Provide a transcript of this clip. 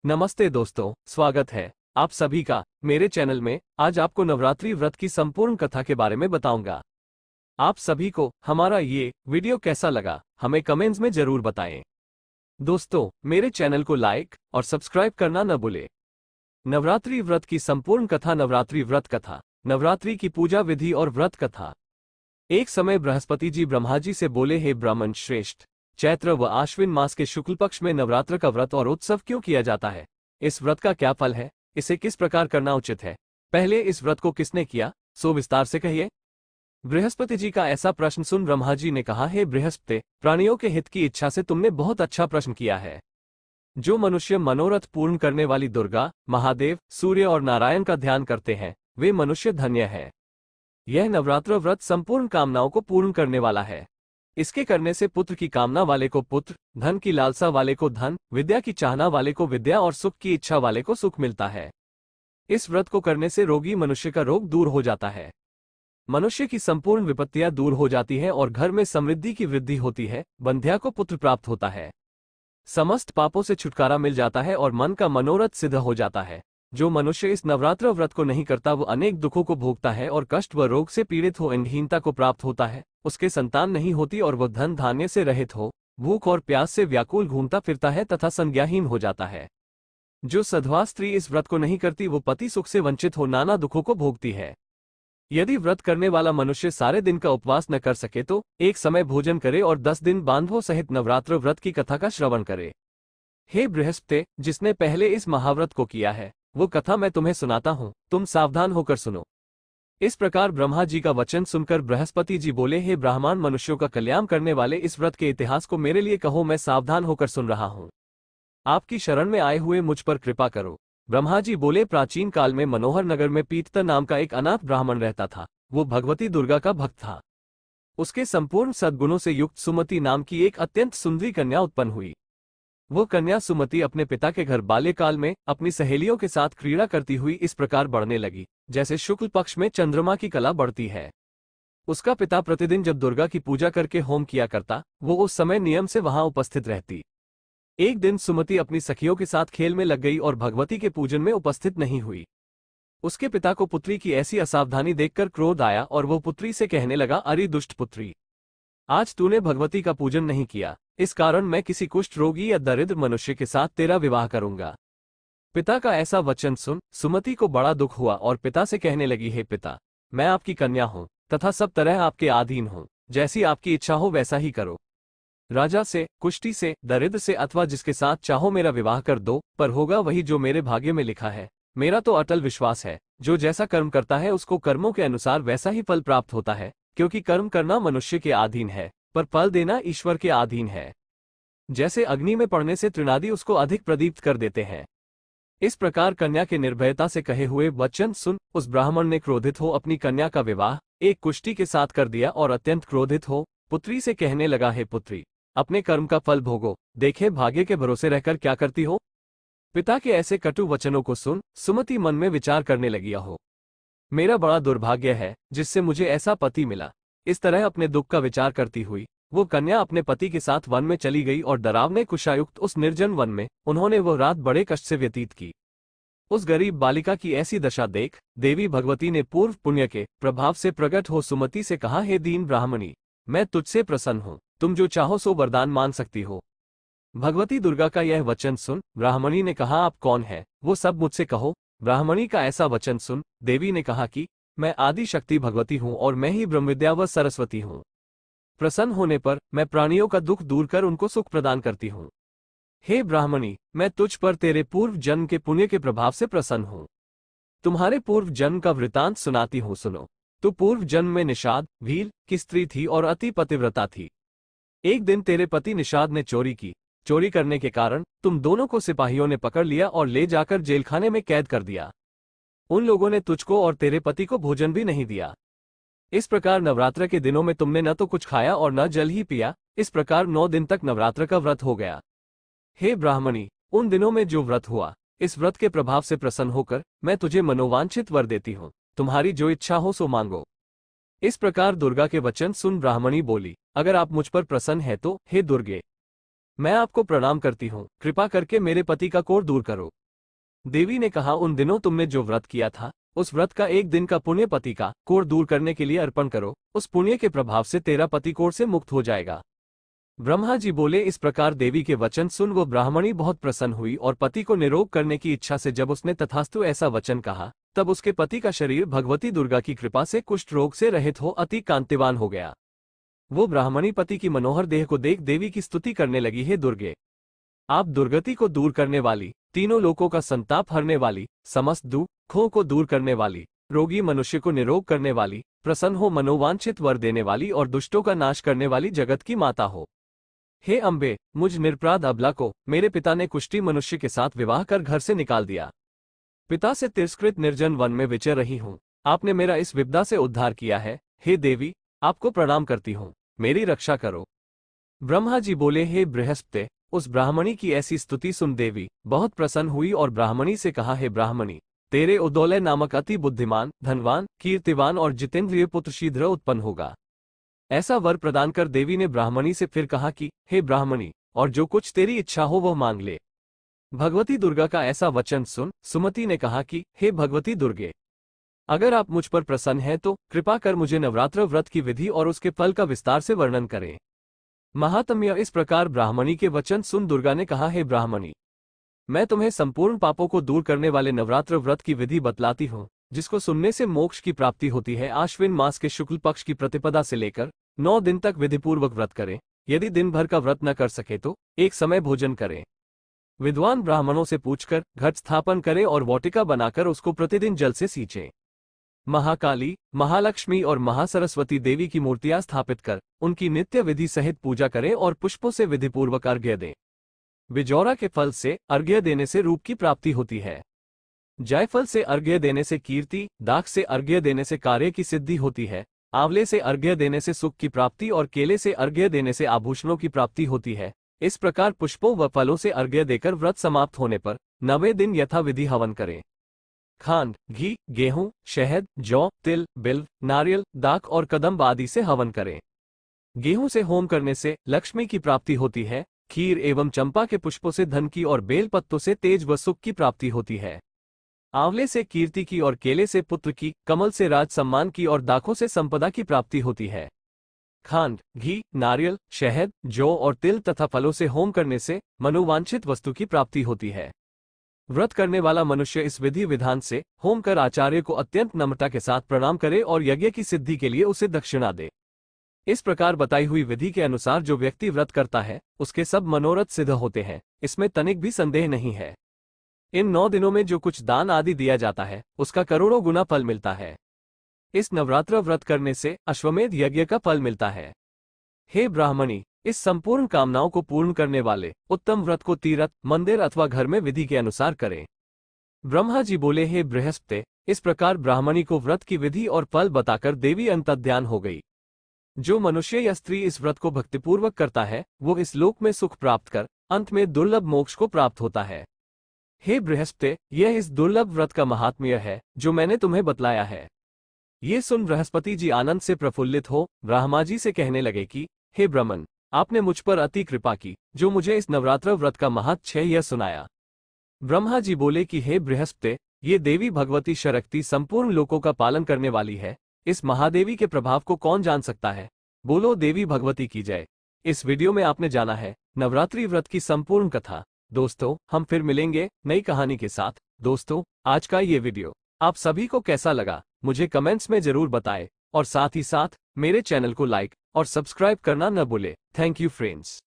नमस्ते दोस्तों, स्वागत है आप सभी का मेरे चैनल में। आज आपको नवरात्रि व्रत की संपूर्ण कथा के बारे में बताऊंगा। आप सभी को हमारा ये वीडियो कैसा लगा हमें कमेंट्स में जरूर बताएं। दोस्तों, मेरे चैनल को लाइक और सब्सक्राइब करना न भूलें। नवरात्रि व्रत की संपूर्ण कथा। नवरात्रि व्रत कथा। नवरात्रि की पूजा विधि और व्रत कथा। एक समय बृहस्पति जी ब्रह्मा जी से बोले, हे ब्राह्मण श्रेष्ठ, चैत्र व आश्विन मास के शुक्ल पक्ष में नवरात्र का व्रत और उत्सव क्यों किया जाता है? इस व्रत का क्या फल है? इसे किस प्रकार करना उचित है? पहले इस व्रत को किसने किया, सो विस्तार से कहिए। बृहस्पति जी का ऐसा प्रश्न सुन ब्रह्मा जी ने कहा, हे बृहस्पति, प्राणियों के हित की इच्छा से तुमने बहुत अच्छा प्रश्न किया है। जो मनुष्य मनोरथ पूर्ण करने वाली दुर्गा, महादेव, सूर्य और नारायण का ध्यान करते हैं, वे मनुष्य धन्य है। यह नवरात्र व्रत संपूर्ण कामनाओं को पूर्ण करने वाला है। इसके करने से पुत्र की कामना वाले को पुत्र, धन की लालसा वाले को धन, विद्या की चाहना वाले को विद्या और सुख की इच्छा वाले को सुख मिलता है। इस व्रत को करने से रोगी मनुष्य का रोग दूर हो जाता है। मनुष्य की संपूर्ण विपत्तियां दूर हो जाती हैं और घर में समृद्धि की वृद्धि होती है। बंध्या को पुत्र प्राप्त होता है। समस्त पापों से छुटकारा मिल जाता है और मन का मनोरथ सिद्ध हो जाता है। जो मनुष्य इस नवरात्र व्रत को नहीं करता वो अनेक दुखों को भोगता है और कष्ट व रोग से पीड़ित हो अंगहीनता को प्राप्त होता है। उसके संतान नहीं होती और वह धन धान्य से रहित हो, भूख और प्यास से व्याकुल घूमता फिरता है तथा संज्ञाहीन हो जाता है। जो सधवा स्त्री इस व्रत को नहीं करती वो पति सुख से वंचित हो नाना दुखों को भोगती है। यदि व्रत करने वाला मनुष्य सारे दिन का उपवास न कर सके तो एक समय भोजन करे और 10 दिन बांधवों सहित नवरात्र व्रत की कथा का श्रवण करे। हे बृहस्पति, जिसने पहले इस महाव्रत को किया है वो कथा मैं तुम्हें सुनाता हूँ, तुम सावधान होकर सुनो। इस प्रकार ब्रह्मा जी का वचन सुनकर बृहस्पति जी बोले, हे ब्राह्मण मनुष्यों का कल्याण करने वाले, इस व्रत के इतिहास को मेरे लिए कहो, मैं सावधान होकर सुन रहा हूँ। आपकी शरण में आए हुए मुझ पर कृपा करो। ब्रह्मा जी बोले, प्राचीन काल में मनोहर नगर में पीतता नाम का एक अनाथ ब्राह्मण रहता था। वो भगवती दुर्गा का भक्त था। उसके संपूर्ण सद्गुणों से युक्त सुमति नाम की एक अत्यंत सुंदरी कन्या उत्पन्न हुई। वो कन्या सुमति अपने पिता के घर बाल्यकाल में अपनी सहेलियों के साथ क्रीड़ा करती हुई इस प्रकार बढ़ने लगी जैसे शुक्ल पक्ष में चंद्रमा की कला बढ़ती है। उसका पिता प्रतिदिन जब दुर्गा की पूजा करके होम किया करता, वो उस समय नियम से वहां उपस्थित रहती। एक दिन सुमति अपनी सखियों के साथ खेल में लग गई और भगवती के पूजन में उपस्थित नहीं हुई। उसके पिता को पुत्री की ऐसी असावधानी देखकर क्रोध आया और वो पुत्री से कहने लगा, अरे दुष्ट पुत्री, आज तूने भगवती का पूजन नहीं किया, इस कारण मैं किसी कुष्ठ रोगी या दरिद्र मनुष्य के साथ तेरा विवाह करूंगा। पिता का ऐसा वचन सुन सुमति को बड़ा दुख हुआ और पिता से कहने लगी, हे पिता, मैं आपकी कन्या हूं तथा सब तरह आपके अधीन हूं, जैसी आपकी इच्छा हो वैसा ही करो। राजा से, कुष्ठी से, दरिद्र से अथवा जिसके साथ चाहो मेरा विवाह कर दो, पर होगा वही जो मेरे भाग्य में लिखा है। मेरा तो अटल विश्वास है, जो जैसा कर्म करता है उसको कर्मों के अनुसार वैसा ही फल प्राप्त होता है, क्योंकि कर्म करना मनुष्य के अधीन है पर फल देना ईश्वर के अधीन है। जैसे अग्नि में पड़ने से तृणादि उसको अधिक प्रदीप्त कर देते हैं। इस प्रकार कन्या के निर्भयता से कहे हुए वचन सुन उस ब्राह्मण ने क्रोधित हो अपनी कन्या का विवाह एक कुष्ठी के साथ कर दिया और अत्यंत क्रोधित हो पुत्री से कहने लगा, हे पुत्री, अपने कर्म का फल भोगो, देखे भाग्य के भरोसे रहकर क्या करती हो। पिता के ऐसे कटु वचनों को सुन सुमति मन में विचार करने लगी, हो मेरा बड़ा दुर्भाग्य है जिससे मुझे ऐसा पति मिला। इस तरह अपने दुख का विचार करती हुई वो कन्या अपने पति के साथ वन में चली गई और डरावने कुशायुक्त उस निर्जन वन में उन्होंने वो रात बड़े कष्ट से व्यतीत की। उस गरीब बालिका की ऐसी दशा देख देवी भगवती ने पूर्व पुण्य के प्रभाव से प्रकट हो सुमति से कहा, हे दीन ब्राह्मणी, मैं तुझसे प्रसन्न हूँ, तुम जो चाहो सो वरदान मान सकती हो। भगवती दुर्गा का यह वचन सुन ब्राह्मणी ने कहा, आप कौन है, वो सब मुझसे कहो। ब्राह्मणी का ऐसा वचन सुन देवी ने कहा कि मैं आदि शक्ति भगवती हूँ और मैं ही ब्रह्मविद्या व सरस्वती हूँ। प्रसन्न होने पर मैं प्राणियों का दुख दूर कर उनको सुख प्रदान करती हूँ। हे ब्राह्मणी, मैं तुझ पर तेरे पूर्व जन्म के पुण्य के प्रभाव से प्रसन्न हूँ। तुम्हारे पूर्व जन्म का वृतांत सुनाती हूँ, सुनो। तू पूर्व जन्म में निषाद भील की स्त्री थी और अति पतिव्रता थी। एक दिन तेरे पति निषाद ने चोरी की। चोरी करने के कारण तुम दोनों को सिपाहियों ने पकड़ लिया और ले जाकर जेलखाने में कैद कर दिया। उन लोगों ने तुझको और तेरे पति को भोजन भी नहीं दिया। इस प्रकार नवरात्र के दिनों में तुमने न तो कुछ खाया और न जल ही पिया। इस प्रकार 9 दिन तक नवरात्र का व्रत हो गया। हे ब्राह्मणी, उन दिनों में जो व्रत हुआ, इस व्रत के प्रभाव से प्रसन्न होकर मैं तुझे मनोवांछित वर देती हूँ। तुम्हारी जो इच्छा हो सो मांगो। इस प्रकार दुर्गा के वचन सुन ब्राह्मणी बोली, अगर आप मुझ पर प्रसन्न है तो हे दुर्गे, मैं आपको प्रणाम करती हूँ, कृपा करके मेरे पति का कोढ़ दूर करो। देवी ने कहा, उन दिनों तुमने जो व्रत किया था, उस व्रत का एक दिन का पुण्य पति का कोढ़ दूर करने के लिए अर्पण करो। उस पुण्य के प्रभाव से तेरा पति कोढ़ से मुक्त हो जाएगा। ब्रह्मा जी बोले। इस प्रकार देवी के वचन सुन वो ब्राह्मणी बहुत प्रसन्न हुई और पति को निरोग करने की इच्छा से जब उसने तथास्तु ऐसा वचन कहा, तब उसके पति का शरीर भगवती दुर्गा की कृपा से कुष्ठ रोग से रहित हो अति कांतिवान हो गया। वो ब्राह्मणी पति की मनोहर देह को देख देवी की स्तुति करने लगी, हे दुर्गे, आप दुर्गति को दूर करने वाली, तीनों लोकों का संताप हरने वाली, समस्त दुखों को दूर करने वाली, रोगी मनुष्य को निरोग करने वाली, प्रसन्न हो मनोवांछित वर देने वाली और दुष्टों का नाश करने वाली जगत की माता हो। हे अम्बे, मुझ निरपराध अबला को मेरे पिता ने कुष्ठी मनुष्य के साथ विवाह कर घर से निकाल दिया। पिता से तिरस्कृत निर्जन वन में विचर रही हूँ। आपने मेरा इस विपदा से उद्धार किया है। हे देवी, आपको प्रणाम करती हूँ, मेरी रक्षा करो। ब्रह्मा जी बोले, हे बृहस्पति, उस ब्राह्मणी की ऐसी स्तुति सुन देवी बहुत प्रसन्न हुई और ब्राह्मणी से कहा, हे ब्राह्मणी, तेरे उदौलय नामक अति बुद्धिमान, धनवान, कीर्तिवान और जितेंद्रिय पुत्र शीघ्र उत्पन्न होगा। ऐसा वर प्रदान कर देवी ने ब्राह्मणी से फिर कहा कि, हे ब्राह्मणी, और जो कुछ तेरी इच्छा हो वह मांग ले। भगवती दुर्गा का ऐसा वचन सुन सुमति ने कहा कि, हे भगवती दुर्गे, अगर आप मुझ पर प्रसन्न हैं तो कृपा कर मुझे नवरात्र व्रत की विधि और उसके फल का विस्तार से वर्णन करें। महात्म्य। इस प्रकार ब्राह्मणी के वचन सुन दुर्गा ने कहा, हे ब्राह्मणी, मैं तुम्हें संपूर्ण पापों को दूर करने वाले नवरात्र व्रत की विधि बतलाती हूँ, जिसको सुनने से मोक्ष की प्राप्ति होती है। आश्विन मास के शुक्ल पक्ष की प्रतिपदा से लेकर 9 दिन तक विधिपूर्वक व्रत करें। यदि दिन भर का व्रत न कर सके तो एक समय भोजन करें। विद्वान ब्राह्मणों से पूछकर घट स्थापन करें और वाटिका बनाकर उसको प्रतिदिन जल से सींचें। महाकाली, महालक्ष्मी और महासरस्वती देवी की मूर्तियां स्थापित कर उनकी नित्य विधि सहित पूजा करें और पुष्पों से विधिपूर्वक अर्घ्य दें। बिजौरा के फल से अर्घ्य देने से रूप की प्राप्ति होती है। जायफल से अर्घ्य देने से कीर्ति, दाख से अर्घ्य देने से कार्य की सिद्धि होती है, आंवले से अर्घ्य देने से सुख की प्राप्ति और केले से अर्घ्य देने से आभूषणों की प्राप्ति होती है। इस प्रकार पुष्पों व फलों से अर्घ्य देकर व्रत समाप्त होने पर 90 दिन यथाविधि हवन करें। खांड, घी, गेहूं, शहद, जौ, तिल, बिल्व, नारियल, दाख और कदम्ब आदि से हवन करें। गेहूं से होम करने से लक्ष्मी की प्राप्ति होती है। खीर एवं चंपा के पुष्पों से धन की और बेल पत्तों से तेज व सुख की प्राप्ति होती है। आंवले से कीर्ति की और केले से पुत्र की, कमल से राज सम्मान की और दाखों से संपदा की प्राप्ति होती है। खांड, घी, नारियल, शहद, जौ और तिल तथा फलों से होम करने से मनोवांछित वस्तु की प्राप्ति होती है। व्रत करने वाला मनुष्य इस विधि विधान से होम कर आचार्य को अत्यंत नम्रता के साथ प्रणाम करे और यज्ञ की सिद्धि के लिए उसे दक्षिणा दे। इस प्रकार बताई हुई विधि के अनुसार जो व्यक्ति व्रत करता है उसके सब मनोरथ सिद्ध होते हैं, इसमें तनिक भी संदेह नहीं है। इन 9 दिनों में जो कुछ दान आदि दिया जाता है उसका करोड़ों गुना फल मिलता है। इस नवरात्र व्रत करने से अश्वमेध यज्ञ का फल मिलता है। हे ब्राह्मणी, इस संपूर्ण कामनाओं को पूर्ण करने वाले उत्तम व्रत को तीर्थ, मंदिर अथवा घर में विधि के अनुसार करें। ब्रह्मा जी बोले, हे बृहस्पति, इस प्रकार ब्राह्मणी को व्रत की विधि और फल बताकर देवी अंतर्ध्यान हो गई। जो मनुष्य या स्त्री इस व्रत को भक्तिपूर्वक करता है वो इस लोक में सुख प्राप्त कर अंत में दुर्लभ मोक्ष को प्राप्त होता है। हे बृहस्पति, यह इस दुर्लभ व्रत का महात्म्य है जो मैंने तुम्हें बतलाया है। ये सुन बृहस्पति जी आनंद से प्रफुल्लित हो ब्रह्मा जी से कहने लगे कि, हे ब्रह्मन, आपने मुझ पर अति कृपा की जो मुझे इस नवरात्र व्रत का महत्व यह सुनाया। ब्रह्मा जी बोले कि हे बृहस्पति, ये देवी भगवती शक्ति संपूर्ण लोकों का पालन करने वाली है। इस महादेवी के प्रभाव को कौन जान सकता है। बोलो देवी भगवती की जय। इस वीडियो में आपने जाना है नवरात्रि व्रत की संपूर्ण कथा। दोस्तों, हम फिर मिलेंगे नई कहानी के साथ। दोस्तों, आज का ये वीडियो आप सभी को कैसा लगा मुझे कमेंट्स में जरूर बताएं और साथ ही साथ मेरे चैनल को लाइक और सब्सक्राइब करना न भूलें। Thank you friends.